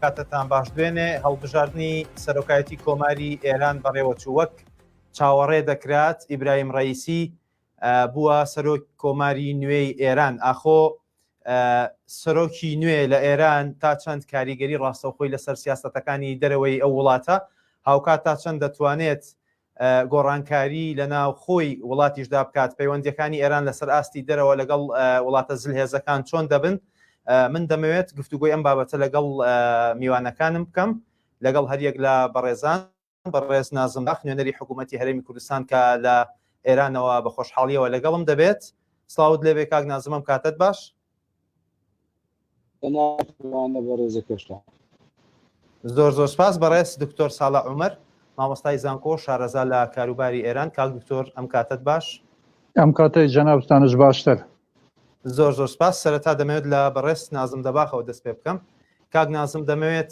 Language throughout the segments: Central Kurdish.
کاتتان باش دوێنێ هەڵبژاردننی سەرۆکایەتی کۆماری ئێران بەڕێوەچوو وەک چاوەڕێ دەکرات ئیبراهیم ڕەیسی بووە سەرۆک کۆماری نوێی ئێران. ئاخۆ سەرۆکی نوێ لە ئێران تا چەند کاریگەری ڕاستەوخۆی لەسەر سیاسەتەکانی دەرەوەی ئەو وڵاتە هاوکات تا چەند دەتوانێت گۆڕانکاری لە ناو خۆی وڵاتیشدا بکات. پەیوەندیەکانی ئێران لەسەر ئاستی دەرەوە لەگەڵ وڵاتە زلهێزەکان چۆن دەبن. من دەمەوێت گفتوگۆی ئەم بابەتە لەگەڵ میوانەکانم بکەم لەگەڵ هەریەک لە بەڕێزان بەڕێز نازم باخ نوێنەری حکوومەتی هەرێمی کوردستان کە لە ئێرانەوە بە خۆشحاڵیەوە لەگەڵم دەبێت. سڵاوت لێبێ کاک نازمم، کاتت باش. زۆر زۆر سپاس. بەڕێز دکتۆر ساڵح عومەر مامۆستای زانکۆ شارەزا لە کاروباری ئێران. کاک دکتۆر ئەم کاتت باش؟ ئەم کاتەی جەنابستانش باشتر. زۆر زۆر سپاس. سەرەتا دەمەوێت لە بەڕێز نازم دەباخەوە دەست پێ بکەم. کاک نازم دەمەوێت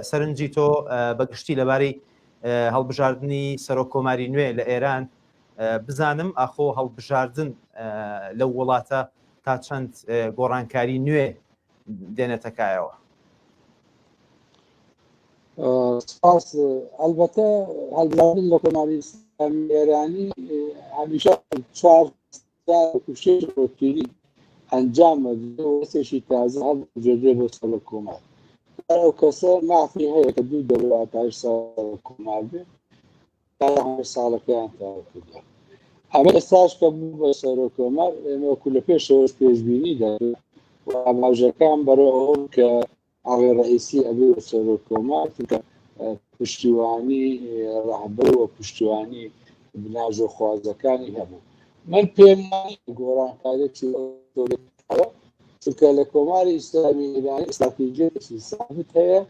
سەرنجی تۆ بەگشتی لەبارەی هەڵبژاردننی سەرۆک کۆماری نوێ لە ئێران بزانم. ئاخۆ هەڵبژاردن لەو وڵاتە تا چەند گۆڕانکاری نوێ دێنێتەکایەوە؟ سپاس. البته هەڵبژاردن لە کۆماری ئیسلامی ئێرانی هەمیشە 4 ڕۆژی ئەنجامە وەسێکی تازە هەڵبژێردرێ بۆ سەرۆک کۆمار. ئەو کەسە مافی هەیە کە دوو دەوڵاتای سەرۆک کۆمار بێت تا ساڵەکەیان تاوا کردووە. ئەمە ئێستاش کە بوو بە سەرۆک کۆمار ئێمە وەکو لە پێشەوەش پێشبینی دەکرێت و ئاماژەکان بەرەو ئەوە کە ئاغای ڕەئیسی ئەبێ بە سەرۆک کۆمار کە پشتیوانی ڕەهبەر و پشتیوانی بناژۆخوازەکانی هەبوو. من پێم گۆڕانکاریی چونکە لە کۆماری ئیسلامی ئێرانی استراتیژیەکی ثابت هەیە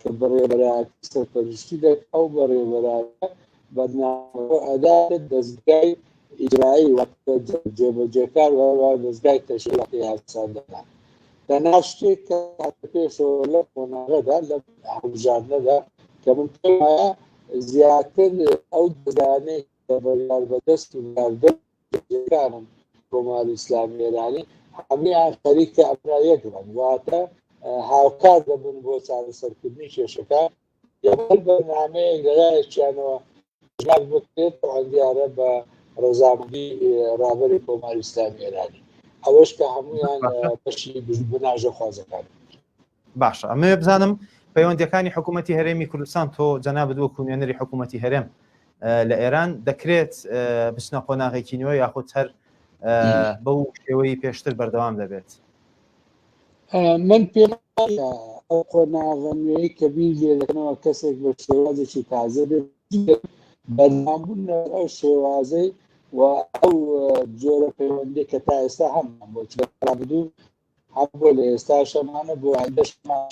کە بەڕێوەبەرایەتی سەرپەرشتی دەکات. ئەو بەڕێوەبەرایەتە بەرنامە ئەداتێت دەستگای ئیجرایی جێبەجێکار و دەستگای تەشکیلاتی هەڵبژاردن دەکات. تەنها شتێک کە پێشەوە لە کۆمارەدا لە هەڵبژاردنەدا کە من پێم وایە زیاتر ئەو دەزانەی کە بەدەست و یاردەکانن کۆماری ئیسلامی ئێرانی هەموویان خەریکە ئەمرا یەکن، واتە هاوکار دەبن بۆ چارەسەرکردنی کێشەکان. یەکەم بەرنامەیەک لەلایەکیانەوە ژمار بکرێت ئەوان دیارە بە ڕەزامەندی ڕابەری کۆماری ئیسلامی ئێرانی، ئەوەش کە هەموویان بەشی بناژەخوازەکان. باشە، ئەمە بزانم پەیوەندیەکانی حکوومەتی هەرێمی کوردستان تۆ جەنابەت وەکو نوێنەری حکوومەتی هەرێم لە ئێران دەکرێت بچنە قۆناغێکی نوێ یاخود هەر بەو شێوەی پێشتر بەردەوام دەبێت؟ من پێم ئەو قۆناغە نوێی کە بیرێ دەکەنەوە کەسێک بە شێوازێکی تازە بێت بەردەوامبوون ئەو شێوازەی و ئەو جۆرە پەیوەندی کە تا ئێستا هەمان بۆ بدوو هەم بۆ لە ئێستا شەمانە بۆ ئایندەشمان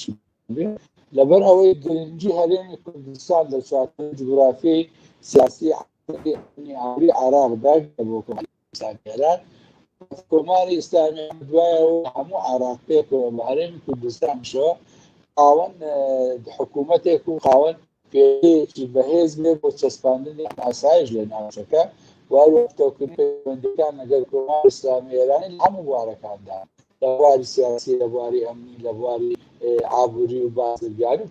لەبەر ئەوەی گرنگی هەرێمی کوردستان لە چوارچێ جوگرافیای سیاسی ئاوری عێراقدا بۆ ئێران کۆماری ئیسلامی دوایەوە هەموو عێراق پێکەوە بە هەرێمی کوردستانشەوە خاوەن حکوومەتێک و خاوەن پێیەکی بەهێز بێ بۆ چەسپاندنی ئاسایش لە ناوچەکە واروەفتەوکردنی پەیوەندیەکان لەگەڵ کۆماری ئیسلامی ئێرانی لە هەموو بوارەکاندا، لە بواری سیاسی، لە بواری ئەمنی، لە بواری ئابووری و بازرگانی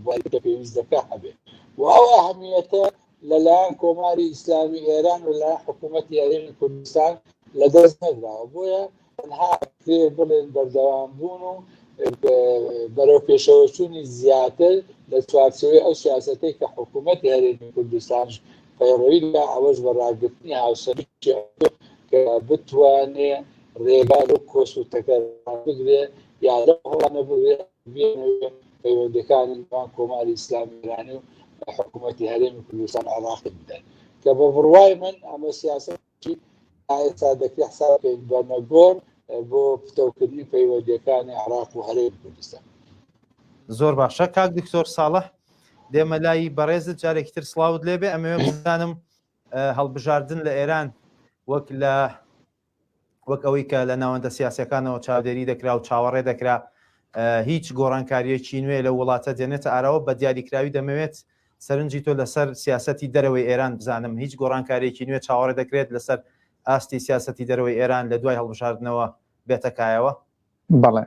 بواری کە پێویستەکە هەبێ و ئەو ئەهەمیەتە لەلایەن کۆماری ئیسلامی ئێران و لەلایەن حکوومەتی هەرێمی کوردستان لەدەست نەدراوە. بۆیە تەنها بڵێن بەردەوامبوون و بەرەو پێشەوەچوونی زیاتر لە چوارچێوەی ئەو سیاسەتەی کە حکوومەتی هەرێمی کوردستانش پەیڕەوی لە ئەوەش بەڕاگرتنی هاوسەرگیری کە بتوانێ ڕێگای و کۆسووتەکە بگرێ یا لەو هەڵانە بگرێ بێنەوێ پەیوەندیەکانی نێوان کۆماری ئیسلامی ئێرانی و حکوومەتی هەرێمی کوردستان عێراق بدەن کە بە بڕوای من ئەمە سیاسەتی ئێستا دەکرێت حسابێک بەرنەگۆڕ بۆ پتەوکردنی پەیوەندیەکانی عێراق و هەرێمی کوردستان. زۆر باشە. کاک دکتۆر ساڵح دێمە لای بەڕێزت جارێکی تر سڵاوت لێبێ. ئەمەوێ بزانم هەڵبژاردن لە ئێران وەک ئەوەی کە لە ناوەندە سیاسەکانەوە چاودێری دەکرا و چاوەڕێ دەکرا هیچ گۆڕانکاریەکی نوێ لە وڵاتە دێنێتە ئارەوە بە دیاریکراوی دەمەوێت سەرنجی تۆ لەسەر سیاسەتی دەرەوەی ئێران بزانم هیچ گۆڕانکاریەکی نوێ چاوەڕێ دەکرێت لەسەر ئاستی سیاسەتی دەرەوەی ئێران لە دوای هەڵبژاردنەوە بێتەکایەوە؟ بەڵێ،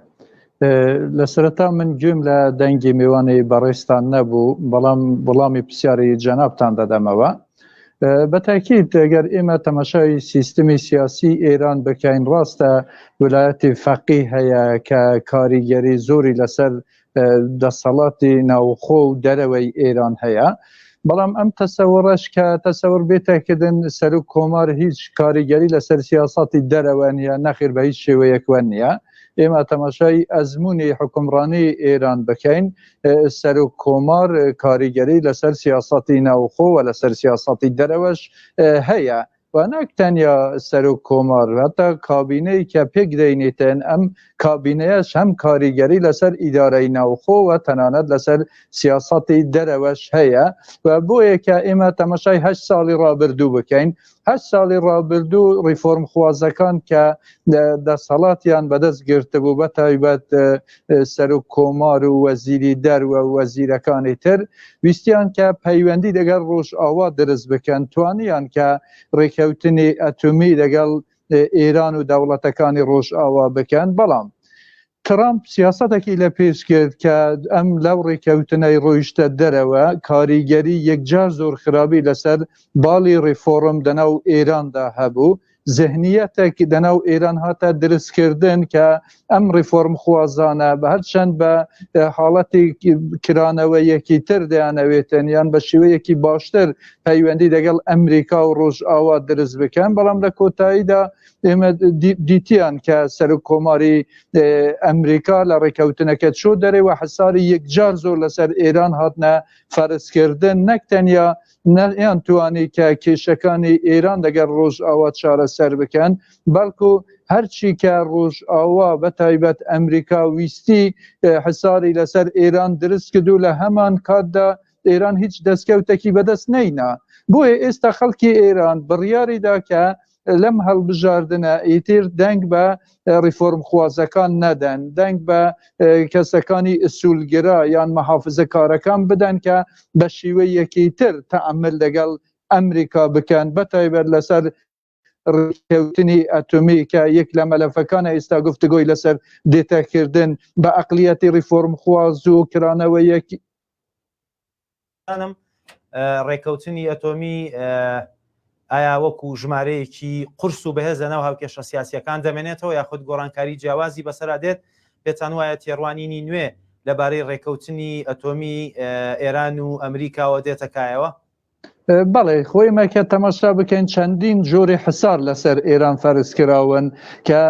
لە سەرەتا من گوێم لە دەنگی میوانی بەڕێستان نەبوو، بەڵام وەڵامی پرسیاری جەنابتان دەدەمەوە. بەتاکید ئەگەر ئێمە تەماشای سیستمی سیاسی ئێران بکەین، ڕاستە ویلایەتی فەقیه هەیە کە کاریگەری زۆری لەسەر دەسەڵاتی ناوخۆ و دەرەوەی ئێران هەیە، بەڵام ئەم تەسەوڕەش کە تەسەور بێتەکردن سەر و کۆمار هیچ کاریگەری لەسەر سیاسەتی دەرەوە نیە، نەخیر بە هیچ شێوەیەکوە نییە. ئێمە تەماشای ئەزمموی حکومڕانی ئێران بکەین، سەر و کۆمار کاریگەری لەسەر سیاسەتی ناوخۆ و لەسەر سیاسەتی دەرەوەش هەیە و نەکتەنیا سەر و کۆمار، هەتا کابینەی کە پێک دەینێتن ئەم کابینەیەش هەم کاریگەری لەسەر ئیدارەی ناوخۆ و تەنانەت لەسەر سیاسەتی دەرەوەش هەیە و بۆیە کە ئێمە تەماشای 8 ساڵی ڕابردوو بکەین. 8 ساڵی ڕابردوو ریفۆرم خوازەکان کە دەسەڵاتیان بەدەست گرتبوو بە تایبەت سەر و کۆمار و وەزیری دەروە و وەزیرەکانی تر ویستیان کە پەیوەندی لەگەڵ ڕۆژئاوا دروست بکەن، توانیان کە ڕێکەوتنی ئەتۆمی لەگەڵ ئێران و دەوڵەتەکانی ڕۆژئاوا بکەن. بەڵام ترامپ سیاسەتێکی لە پێش کرد کە ئەم لەو ڕێکەوتنەی ڕۆیشتە دەرەوە کاریگەری یەکجار زۆر خراپی لەسەر باڵی ڕێفۆرم دەناو ئێراندا هەبوو، ذهنیەتێک دەناو ئێران هاتە دروستکردن کە ئەم ڕێفۆرم خوازانە بە هەرچەند بە حاڵەتی کرانەوەیەکی تر دەیانەوێتن یان بە شێوەیەکی باشتر پەیوەندی لەگەڵ ئەمریکا و ڕۆژئاوا دروست بکەن، بەڵام لە کۆتاییدا ئێمە دیتیان کە سەر و کۆماری ئەمریکا لە ڕێکەوتنەکە چۆ دەرەوە حساری یەکجار زۆر لەسەر ئێران هاتنە فەرزکردن، نەکتەنیا نەیان توانی کە کێشەکانی ئێران لەگەڵ ڕۆژئاوا چارەسەر بکەن، بەڵکو هەرچی کە ڕۆژئاوا بە تایبەت ئەمریکا ویستی حساری لەسەر ئێران دروست کردو لە هەمان کاتدا ئێران هیچ دەستکەوتێکی بەدەست نەینا. بۆیە ئێستا خەڵکی ئێران بڕیاریدا کە لەم هەڵبژاردنە ئیتر دەنگ بە ریفۆرم خوازەکان نەدەن، دەنگ بە کەسەکانی ئسولگرا یان مەحافزەکارەکان بدەن کە بە شێوەیەکی تر تەعامل لەگەڵ ئەمریکا بکەن، بەتایبەت لەسەر ڕێکەوتنی ئەتۆمی کە یەک لە مەلەفەکانە ئێستا گفتگۆی لەسەر دێتەکردن بە ئەقلیەتی ریفۆرم خواز و کرانەوەیەکی ڕێکەوتنی ئەتۆمی ئایا وەکو ژمارەیەکی قرس و بەهێز لەناو هاوکێشە سیاسیەکان دەمێنێتەوە یاخود گۆڕانکاری جیاوازی بەسەرا دێت؟ پێتان وایە تێڕوانینی نوێ لەبارەی ڕێکەوتنی ئەتۆمی ئێران و ئەمریکاوە دێتەکایەوە؟ بەڵێ خۆی مەکە تەماشا بکەین چەندین جۆری حسار لەسەر ئێران فەرزکراون کە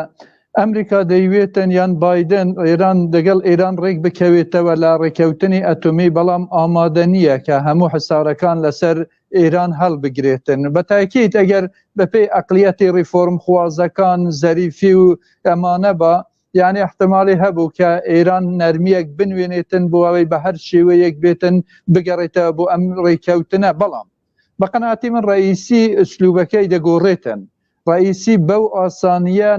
ئەمریکا دەیوێتن یان بایدن ئێران دەگەڵ ئێران ڕێک بکەوێتەوە لە ڕێکەوتنی ئەتۆمی، بەڵام ئامادە نییە کە هەموو حسارەکان لەسەر ئێران هەڵبگرێتن. بە تاکید ئەگەر بەپێی ئەقلیەتی ریفۆرم خوازەکان زەریفی و ئەمانە بە یعنی احتمالی هەبوو کە ئێران نەرمیەک بنوێنێتن بۆ ئەوەی بە هەر شێوەیەک بێتن بگەڕێتەوە بۆ ئەم ڕێکەوتنە. بەڵام بە قەناعەتی من ڕئیسی ئوسلوبەکەی دەگۆڕێتن، ڕئیسی بەو ئاسانیە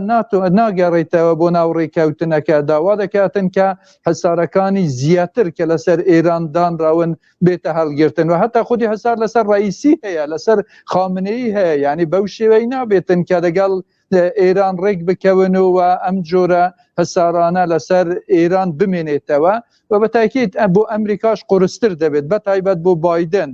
ناگەڕێتەوە بۆ ناو ڕێکەوتنەکە، داوا دەکاتن کە حسارەکانی زیاتر کە لەسەر ئێران دانراون بێتە هەڵگرتن و هەتا خودی حسار لەسەر ڕئیسی هەیە، لەسەر خامنەیی هەیە، یعنی بەو شێوەی نابێتن کە لەگەڵ ئێران ڕێک بکەونەوە ئەم جۆرە حسارانە لەسەر ئێران بمێنێتەوە و بە تاکید بۆ ئەمریکاش قورستر دەبێت، بە تایبەت بۆ بایدن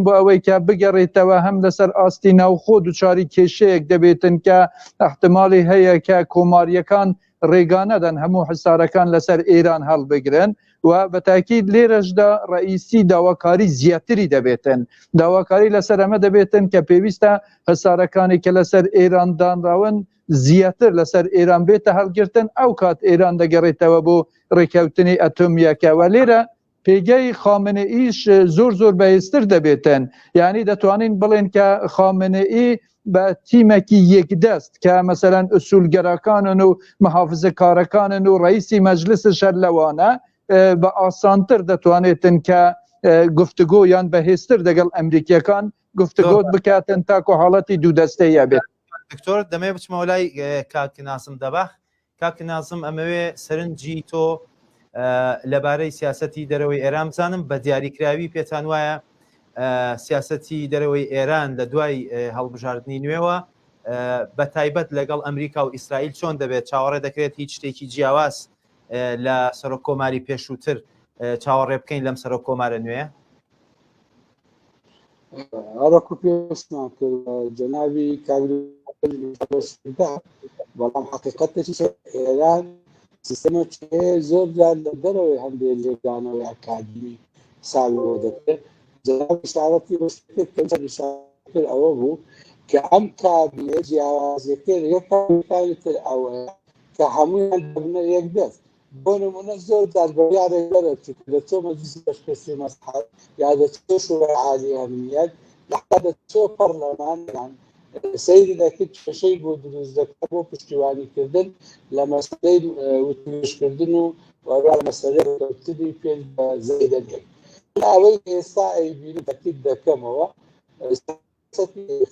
بۆ ئەوەی کە بگەڕێتەوە هەم لەسەر ئاستی ناوخۆ دووچاری کێشەیەک دەبێتن کە احتمالی هەیە کە کۆماریەکان ڕێگانەدەن هەموو حسارەکان لەسەر ئێران هەڵبگرن و بە تاکید لێرەشدا ڕئیسی داواکاری زیاتری دەبێتن، داواکاری لەسەر ئەمە دەبێتن کە پێویستە حسارەکانی کە لەسەر ئێران دانراون زیاتر لەسەر ئێران بێتە هەڵگرتن، ئەو کات ئێران دەگەڕێتەوە بۆ ڕێکەوتنی ئەتۆمیەکەوە. لێرە پێگەی خامنەئیش زۆر بەهێزتر دەبێتن، یعنی دەتوانین بڵێن کە خامنەئی بە تیمێکی یەکدەست کە مەسەلەن ئوسولگەرەکانن و محافزەکارەکانن و ڕئیسی مەجلسش هەر لەوانە بە ئاسانتر دەتوانێتن کە گفتگۆ یان بەهێزتر دەگەڵ ئەمریکیەکان گفتگۆ بکاتن تاکو حاڵەتی دوودەستەیە بێت. دکتۆر دەمێ بچمەوە لای کاک ناسم دەباخ. کاک ناسم ئەمەوێ سەرنجی تۆ لەبارەی سیاسەتی دەرەوەی ئێران بزانم بە دیاریکراوی پێتان وایە سیاسەتی دەرەوەی ئێران لە دوای هەڵبژاردننی نوێوە بە تایبەت لەگەڵ ئەمریکا و ئیسرائیل چۆن دەبێت چاوەڕێ دەکرێت هیچ شتێکی جیاواز لە سەرۆک کۆماری پێشووتر چاوەڕێ بکەین لەم سەرۆک کۆمارە نوێ؟ ئەوەکو پێستان کرد جەناوی کاگدا بەڵام حقیقەتێکی ئێران سیستەمە زۆر جار لە دەرەوەی هەندێک لێدانەوەی ئەکادمی ساڵەوە دەکرێت جەناوی شارەتی کرد ئەوە بوو کە ئەم کابینە جیاوازیەکە یەکانی تر ئەوەیە کە هەموویان دەبنە یەک دەست بۆ نمونە زۆر جار بڕیارێک دەرێت دەچۆ مەجلیسی پێشکەسی مەسحەت یا دەچۆ شورای عالی ئەمنیەت لەحتا دەچۆ پەرلەمانیان سەیری دەکرد کێشەی بۆ دروست دەکات بۆ پشتیوانیکردن لە مەسەلەی وتوێژکردن و وەڕا مەسەلەی ڕێکەوتنی پێش زەی دەکەین ئەوەی ئێستا ئەیبینی تەکید دەکەمەوە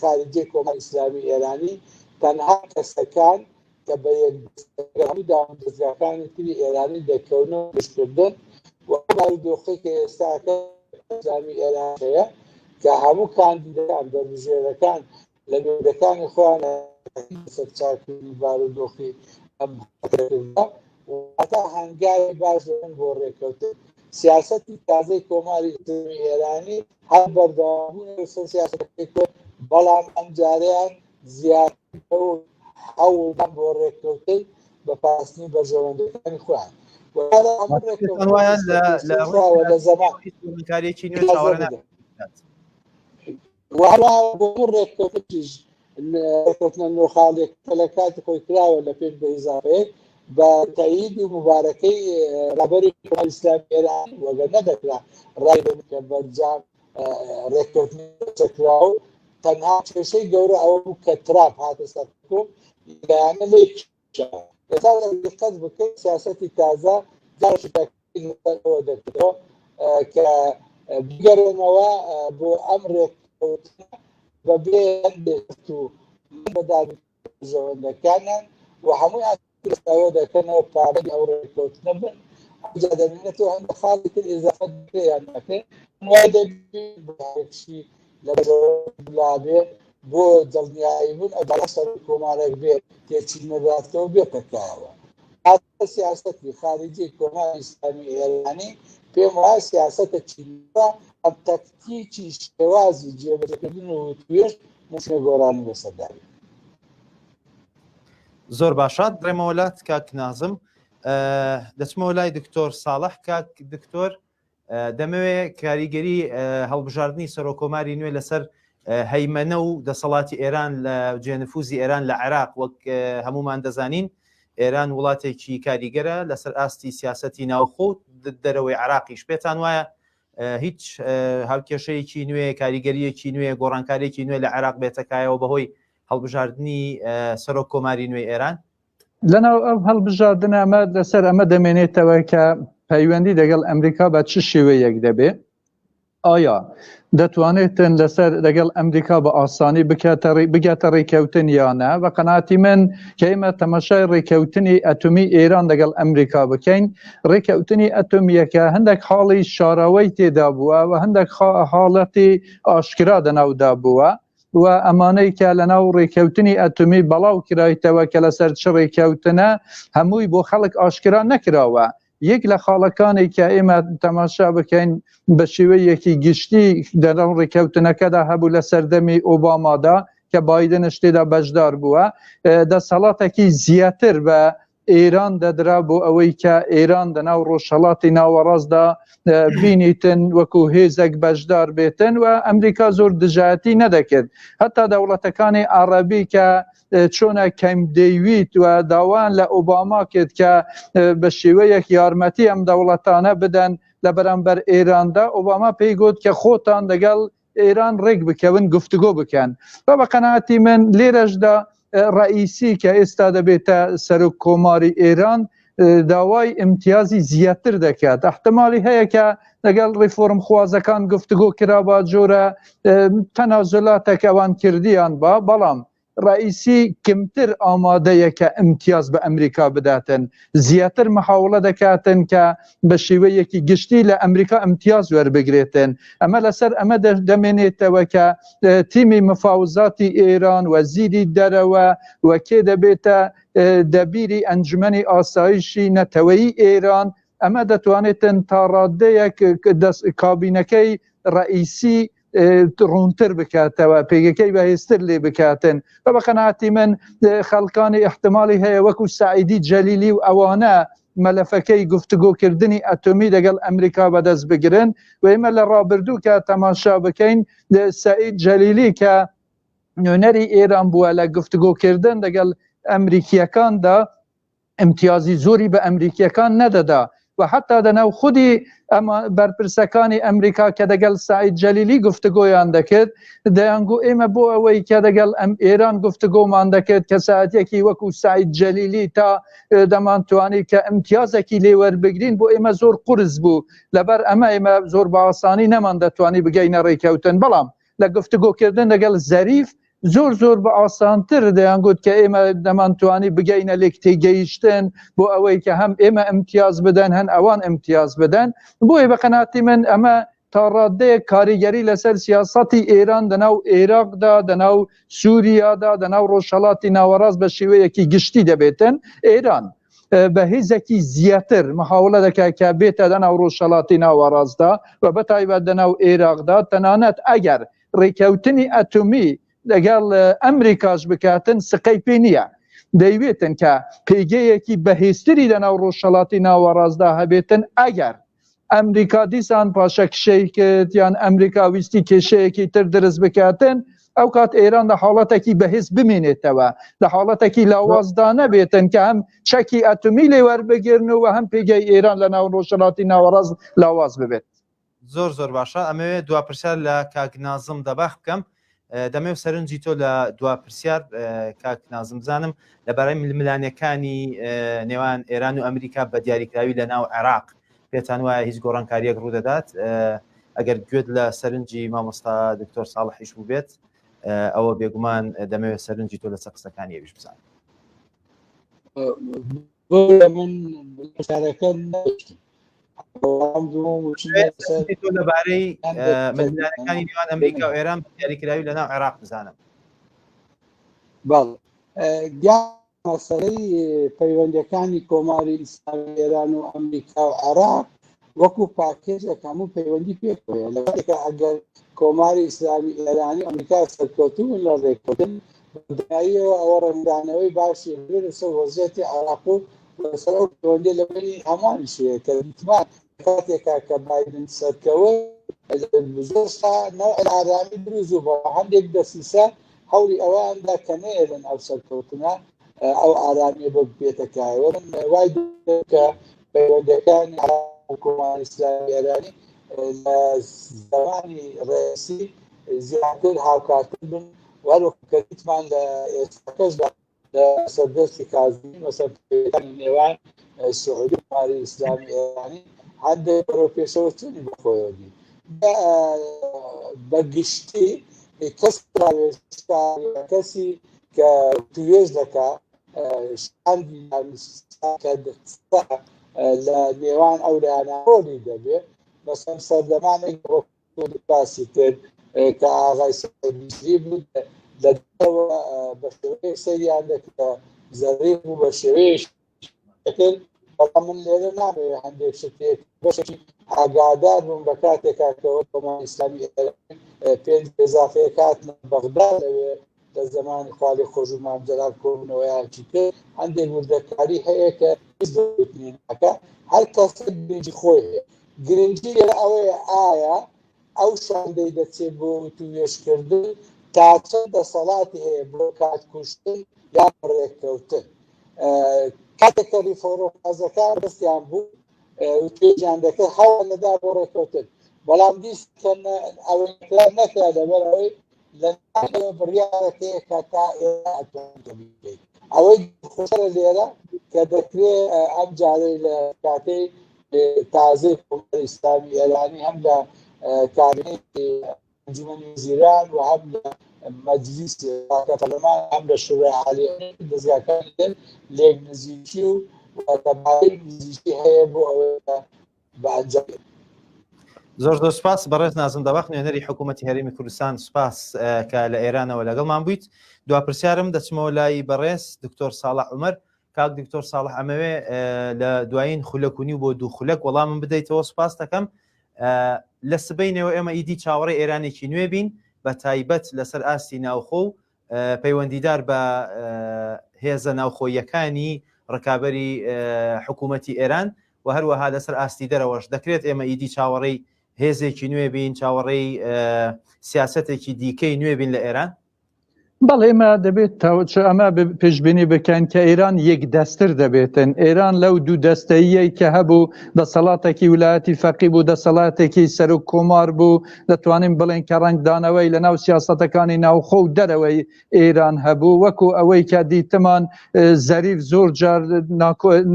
خارجی کۆماری ئیسلامی ئێرانی تەنها کەسەکان کە بە یەکهەموو دامەزراکانی تری ئێرانی دەکەونەوە گشتکردن و بارودۆخی کە ئێستاکە ئیسلامی ئێران هەیە کە هەموو کاندیدەکان دەربژێرەکان لە نوێدەکانی خۆیان سەرچاکردنی بارودۆخی ئەم هەتا هەنگاوی باش دەبن بۆ ڕێکەوتن سیاسەتی تازەی کۆماری ئیسلامی ئێرانی هەر بەردەوامبوون سیاسەتێک بەڵام ئەم جاریان زیاتر ئەوڵدان بۆ ڕێککەوتن بە پاسنی بەژەوەندەکانی خۆیان لە زەمانکارێکی نوێ چاوەڕێ بۆ ڕێککەوتنیش ڕێککەوتنە نۆخالێک لە کاتی خۆی کراوە لە پێش بە ئیزافەیە بە تایید و مبارەکەی ڕابەری کۆماری ئیسلامی ئێران وەگەر نەدەکرا ڕای کە بەرجام ڕێککەوتنی چەکراوە تەنها کێشەی گەورە ئەوە بوو کە ترامپ هاتە سەر حکوم لایەنە لێ ئێستا دقت بکەین سیاسەتی تازە جارشەوە دەکرێتەوە کە بگەڕێنەوە بۆ ئەم ڕێککەوتنە بەبێ هەندێک و بەداری ژەوەندەکانیان و هەموویان ئەوە دەکەنەوە پارەی ئەو ڕێککەوتنە بن ئەوجا دەبینێتەوە هەندە خاڵی تر ئێزافەت پێیان نەکەن وای دەبێتشی لە بڵابێ بۆ دڵنیایی بوون ئەگەڵە سەر کۆمارێک بێت تێچینەداتەوە بێتەکایەوە سیاسەتی خارجی کۆماری ئیسلامی ئێرانی پێم وایە سیاسەتە چینەوە ئەم تەکتیکی شێوازی جێبەجێکردن و توێژ موشنە گۆڕانی بەسەرداوی زۆر باشات درێمەوەلات کاک نازم دەچمەوە لای دکتۆر ساڵح کاک دکتۆر دەمەوێت کاریگەری هەڵبژاردننی سەرۆکۆماری نوێ لەسەر هەیمەنە و دەسەڵاتی ئێران لە جێنفوزی ئێران لە عێراق وەک هەمومان دەزانین ئێران وڵاتێکی کاریگەرە لەسەر ئاستی سیاسەتی ناوخۆ دەرەوەی عێراقیش پێتان وایە هیچ هاوکێشەیەکی نوێ کاریگەریەکی نوێ گۆڕانکارێکی نوێ لە عێراق بێتەکایەوە بەهۆی هەڵبژاردننی سەرۆک کۆماری نوێی ئێران لەناو ئەم هەڵبژاردنە ئەمە لەسەر ئەمە دەمێنێتەوە کە پەیوەندی لەگەڵ ئەمریکا بە چ شێوەیەک دەبێ ئایا دەتوانێتن لەسەر لەگەڵ ئەمریکا بە ئاسانی بگاتە ڕێکەوتن یانە بە قەناعەتی من کە ئێمە تەماشای ڕێکەوتنی ئەتۆمی ئێران لەگەڵ ئەمریکا بکەین ڕێکەوتنی ئەتۆمیەکە هەندێک حاڵی شاراوەی تێدا بووە و هەندێک حاڵەتی ئاشکرا دەناودا بووە و ئەمانەی کە لەناو ڕێکەوتنی ئەتۆمی بەڵاو کرایتەوە کە لەسەر چ ڕێکەوتنە هەمووی بۆ خەڵک ئاشکرا نەکراوە یەک لە خاڵەکانی کە ئێمە تەماشا بکەین بە شێوەیەکی گشتی دەرەو ڕێکەوتنەکەدا هەبوو لە سەردەمی ئۆبامادا کە بایدن شتێدا بەشدار بووە دەسەڵاتێکی زیاتر بە ئێران دەدرا بۆ ئەوەی کە ئێران لەناو ڕۆژهەڵاتی ناوەڕاستدا بینیتن وەکو هێزێک بەشدار بێتن و ئەمریکا زۆر دژایەتی نەدەکرد هەتا دەوڵەتەکانی عەرەبی کە چۆنە کەم دەیویت و داوان لە ئۆباما کرد کە بە شێوەیەک یارمەتی ئەم دەوڵەتانە بدەن لە بەرامبەر ئێراندا ئۆباما پێی گوت کە خۆتان لەگەڵ ئێران ڕێک بکەون گفتوگۆ بکەن بە قەناعەتی من لێرەشدا ڕئیسی کە ئێستا دەبێتە سەرۆک کۆماری ئێران داوای امتیازی زیاتر دەکات احتمالی هەیە کە لەگەڵ ڕیفۆرم خوازەکان گفتوگۆ کرا با جۆرە تەنازولاتێک ئەوان کردیان بەڵام رئیسی کمتر ئامادەیە کە ئیمتیاز بە ئەمریکا بداتن زیاتر محاوڵە دەکاتن کە بە شێوەیەکی گشتی لە ئەمریکا ئیمتیاز وەربگرێتن ئەمە لەسەر ئەمە دەمێنێتەوە کە تیمی مفاوزاتی ئێران وەزیری دەرەوە وەکێ دەبێتە دەبیری ئەنجومەنی ئاسایشی نەتەوەیی ئێران ئەمە دەتوانێتن تا ڕادەیەک کابینەکەی ڕئیسی ڕوونتر بکاتەوە پێگەکەی بەهێزتر لێ بکاتن بە بەقەناعەتی من خەڵکانی احتمالی هەیە وەکو سعیدی جەلیلی و ئەوانە مەلەفەکەی گفتوگۆکردنی ئەتۆمی لەگەڵ ئەمریکا بەدەست بگرن و ئێمە لە ڕابردوو کە تەماشا بکەین سعید جەلیلی کە نوێنەری ئێران بووە لە گفتوگۆکردن لەگەڵ ئەمریکیەکاندا امتیازی زۆری بە ئەمریکیەکان نەدەدا و حتا دەناو خودی ئەمە بەرپرسەکانی ئەمریکا کە دەگەڵ سعید جەلیلی گفتوگۆیان دەکرد دەیانگو ئێمە بۆ ئەوەی کە دەگەڵ ئێران گفتوگۆمان دەکرد کە ساعتێکی وەکو سعید جەلیلی تا دەمانتوانی کە ئیمتیازێکی لێ وەربگرین بۆ ئێمە زۆر قورس بوو لەبەر ئێمە زۆر بە ئاسانی نەمان دەتوانی بگەینە ڕێکەوتن بەڵام لە گفتوگۆکردن لەگەڵ زەریف زۆر بە ئاسانتر دەیانگوت کە ئێمە دەمانتوانی بگەینە لێک تێگەیشتن بۆ ئەوەی کە هەم ئێمە ئیمتیاز بدەن هەن ئەوان ئیمتیاز بدەن بۆیە بە قەناعەتی من ئەمە تا ڕادەیە کاریگەری لەسەر سیاسەتی ئێران دەناو عێراقدا دەناو سووریادا دەناو ڕۆژهەڵاتی ناوەڕاست بە شێوەیەکی گشتی دەبێتن ئێران بە هێزێکی زیاتر محاوڵە دەکات کە بێتە دەناو ڕۆژهەڵاتی ناوەڕاستدا و بەتایبەت دەناو عێراقدا تەنانەت ئەگەر ڕێکەوتنی ئەتۆمی لەگەڵ ئەمریکاش بکاتن سقەی پێ نییە دەیوێتن کە پێگەیەکی بەهێزتری لەناو ڕۆژهەڵاتی ناوەڕاستدا هەبێتن ئەگەر ئەمریکا دیسان پاشە کشەی کرد یان ئەمریکا ویستی کێشەیەکی تر دروست بکاتن ئەو کات ئێران لە حاڵەتێکی بەهێز بمێنێتەوە لە حاڵەتێکی لاوازدا نەبێتن کە هەم چەکی ئەتۆمی لێ وەربگرن و هەم پێگەی ئێران لە ناو ڕۆژهەڵاتی ناوەڕاست لاواز ببێت زۆر باشە ئەمەوێت دوا پرسیار لە کاک نازم دەباخ بکەم دەمەوێت سەرنجی تۆ لە دوا پرسیار کاک نازم بزانم لەبارەی ململانیەکانی نێوان ئێران و ئەمریکا بە دیاریکراوی لە ناو عێراق پێتان وایە هیچ گۆڕانکاریەک ڕوودەدات ئەگەر گوێت لە سەرنجی مامۆستا دکتۆر ساڵحیش بوو بێت ئەوە بێگومان دەمەوێت سەرنجی تۆ لە سەقسەکانی ئەویش بزانم من لەبارەی ململانەکانی نێوان ئەمریکا و ئێران بە دیاریکراوی لە ناو عێراق بزانم مەسەلەی پەیوەندەکانی کۆماری ئیسلامی ئێران و ئەمریکا و عێراق وەکو پاکێجێک هەموو پەیوەندی پێکۆیە لەبەرێکە ئەگەر کۆماری ئیسلامی ئێرانی ئەمریکا سەرکەوتوون لە ڕێککەوتن بەداییەوە ئەوە ڕەنگدانەوەی باشی لەسەر وەزیەتی عێراق و لەسەر ئەو پەیوەندی لەبەری هەمووانیشەیە کە دیتمان کاتێکا کە بایدن سەرکەوە زۆر نەوع ئارامی دروست بوو بە هەندێک دەسیسە هەوڵی ئەواندا کە نێرن ئەو سەرکەوتنە ئەو ئارامیە بۆ بێتەکایەوە وای کە پەیوەندەکانی کۆماری ئیسلامی ئێرانی لە زمانی ڕێسی زیاتر هاوکاتر بن وەرۆکە دیتمان لە ئێستاکەشدا لە سەردەستی کازمی مەسەرەکانی نێوان سعودی و کۆماری ئیسلامی ئێرانی هەندێک بەرەو پێشەوەچوونی بەخۆیەوەی بەگشتی کەسی کە توێژ دەکات لە نێوان ئەو لایەنە دەبێت مەسەڵەن سەردەمانێک باسی کرد کە ئاغای سەربیزی بود لەدەوە بە شێوەیەک سەریان دەکرد زەریف بوو بە شێوەیەش کرد بەڵام من لێرە نامەوێت هەندێک شتێک بەشێکی ئاگادار بووم بە کاتێکا کەەوە کۆماری ئیسلامی پێنج ئێزافەیە کاتنە بەغدا لەوێ لە زمانی خاڵی خۆش و مامجەلال کۆبوونەوەیانکی کرد هەندێک وردەکاری هەیە کە ناکە هەر کەس گرنگی خۆی هەیە گرنگی لێرە ئەوەیە ئایا ئەو شاندەی دەچێت بۆ توێژکردن تا چەند دەسەڵاتی هەیە بۆ کاتکوشتن یا ڕێککەوتن کاتێککە ریفۆڕۆخازەکان دەستیان بوو توێژیان دەکرد هەوڵ لەدا بۆ ڕێککەوتن بەڵام دیستکە ئەوەی نەکرا لەبەرەوەی لە بڕیارەکەیە کە تا ئێرە ئەوەی خۆشە لێرە کە دەکرێت ئەم جارەی لە کاتەی تازەی کۆماری ئیسلامی ئێرانی هەم لە کابینەی ئەنجومەنی وەزیران و هەم لە مەجلیس پەرلەمان هەم لە شوڕای عالی دەستگاکان لێک نزیکی و تەمایل نزیکی هەیە بۆ ئەوەی بەئەنجام زۆر سپاس بەڕێز نازم دەباخ نوێنەری حکوومەتی هەرێمی کوردستان سپاس کە لە ئێرانەوە لەگەڵمان بوویت. دوپرسیارم دەچمەوە لای بەڕێز دکتۆر ساڵح عومەر. کاک دکتۆر ساڵح ئەمەوێ لە دوایین خولەکونی و بۆ دوو خولەک وەڵامم بدەیتەوە. سپاس دەکەم. لە سبەینەوە ئێمە ئیدی چاوەڕێی ئێرانێکی نوێ بین بە تایبەت لەسەر ئاستی ناوخۆ و پەیوەندیدار بە هێزە ناوخۆیەکانی ڕکابەری حکوومەتی ئێران و هەروەها لەسەر ئاستی دەرەوەش دەکرێت ئێمە ئیدی چاوەڕێی هێزێکی نوێ بین، چاوەڕێی سیاسەتێکی دیکەی نوێ بین لە ئێران؟ بەڵێ ئێمە دەبێت ئەمە پێشبینی بکەن کە ئێران یەک دەستر دەبێتن. ئێران لەو دوو دەستەیەی کە هەبوو دەسەڵاتێکی ویلایەتی فەقی بوو، دەسەڵاتێکی سەر و کۆمار بوو، دەتوانین بڵێن کە ڕنگدانەوەی لە ناو سیاسەتەکانی ناوخۆ و دەرەوەی ئێران هەبوو، وەکو ئەوەی کە دیتمان زەریف زۆر جار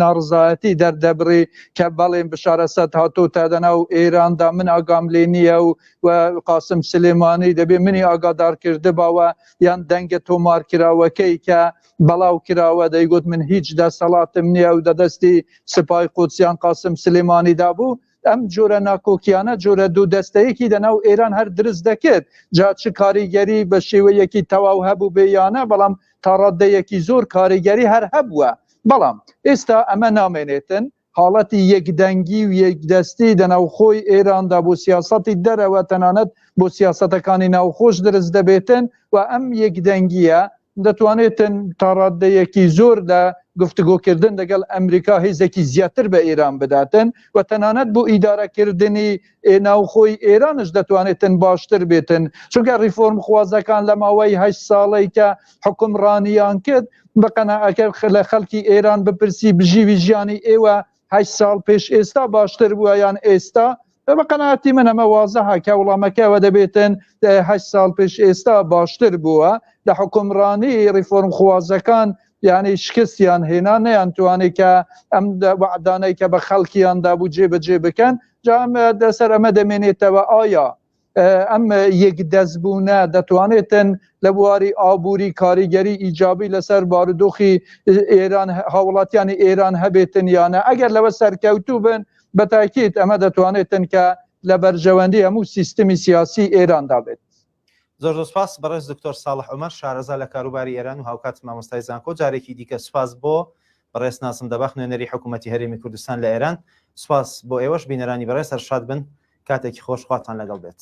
ناڕزایەتی دەردەبڕی کە بەڵێن بشارە سەد هاتۆتە دەناو ئێراندا من ئاگام لێ نییە و قاسم سلێمانی دەبێ منی ئاگادار کردبەوە یان دەنگە تۆمارکراوەکەی کە بەڵاو کراوە دەیگوت من هیچ دەسەڵاتم نییە و دەدەستی سپای قودسیان قاسم سلێمانیدا بوو. ئەم جۆرە ناکۆکیانە جۆرە دوو دەستەیەکی دەناو ئێران هەر درست دەکرد. جا چ کاریگەری بە شێوەیەکی تەواو هەبوو بێیانە، بەڵام تا ڕادەیەکی زۆر کاریگەری هەر هەبووە. بەڵام ئێستا ئەمە نامێنێتن حاڵەتی یەکدەنگی و یەکدەستی دەناوخۆی ئێراندا بۆ سیاسەتی دەرەوە تەنانەت بۆ سیاسەتەکانی ناوخۆش درست دەبێتن و ئەم یەکدەنگیە دەتوانێتن تا ڕادەیەکی زۆر لە گفتگۆکردن لەگەڵ ئەمریکا هێزێکی زیاتر بە ئێران بداتن و تەنانەت بۆ ئیدارەکردنی ناوخۆی ئێرانش دەتوانێتن باشتر بێتن. چونکە ریفۆرم خوازەکان لە ماوەی 8 ساڵی کە حکومڕانیان کرد بەقەناعەکە لە خەڵکی ئێران بپرسی بژیوی ژیانی ئێوە 8 ساڵ پێش ئێستا باشتر بووە یان ئێستا؟ بەقەناعەتی من ئەمە وازەها کە وەڵامەکەوە دەبێتن 8 ساڵ پێش ئێستا باشتر بووە. لە حکومڕانی ریفۆرم خوازەکان یعنی شکستیان هێنا نەیانتوانێت کە ئەم وعدانەی کە بە خەڵکییاندا بوو جێبەجێ بکەن. جا دەسەر ئەمە دەمێنێتەوە ئایا ئەم یەکدەستبوونە دەتوانێتن لە بواری ئابووری کاریگەری ئیجابی لەسەر بارودۆخی ئێران هاوڵاتیانی ئێران هەبێتن یانە؟ ئەگەر لەوە سەرکەوتوو بن بەتاکید ئەمە دەتوانێتن کە لە بەرژەوەندی هەموو سیستمی سیاسی ئێراندا بێت. زۆر سپاس بەڕێز دکتۆر ساڵح عومەر شارەزا لە کاروباری ئێران و هاوکات مامۆستای زانکۆ. جارێکی دیکە سپاس بۆ بەڕێز ناسم دەباخ نوێنەری حکوومەتی هەرێمی کوردستان لە ئێران. سپاس بۆ ئێوەش بینەرانی بەڕێز هەرشاد بن، کاتێکی خۆش خواتان لەگەڵ بێت.